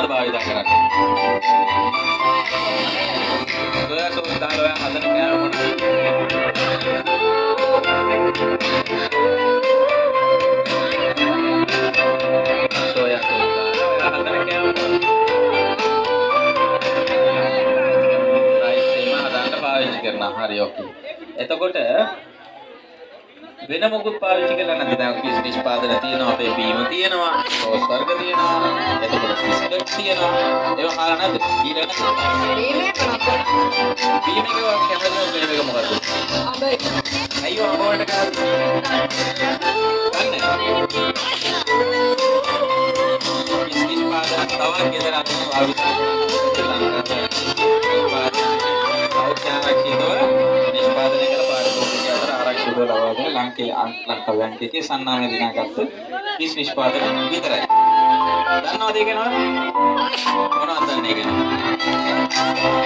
මොනවද භාවිත කරන්නේ? සෝයා සෝස් දාලා ඔයා හදන කෑම මොනවද? සෝයා සෝස් දාලා ඔයා හදන කෑම මොනවද? රයිස් එහෙම හදන්න පාවිච්චි කරනවා. හරි ඕකේ. එතකොට වෙන මොකුත් පාවිච්චි කරලා නැද්ද? දැන් කිස් නිෂ්පාදන තියෙනවා, අපේ බීම තියෙනවා, සෝස් වර්ග තියෙනවා, එතකොට බිස්කට් තියෙනවා. ඒවා කාලා නැද්ද? බීලා නැද්ද? බීම එක කැමතිද? බීම එක මොකද්ද? අබේ. අයියෝ අබෝට කාලා. කන්නේ. කිස් නිෂ්පාදන තවත් ගෙදර අතින් පාවිච්චි කරනවා. නිෂ්පාදනය කළ පාරිභෝගිකයන් අතර ආරක්ෂිතව ලබා දෙන ලංකාවේ සන්නාමය දිනාගත්තු කිස් නිෂ්පාදන විතරයි. දන්නවද ඒක නේද? මොනවද දන්නේ ඒක?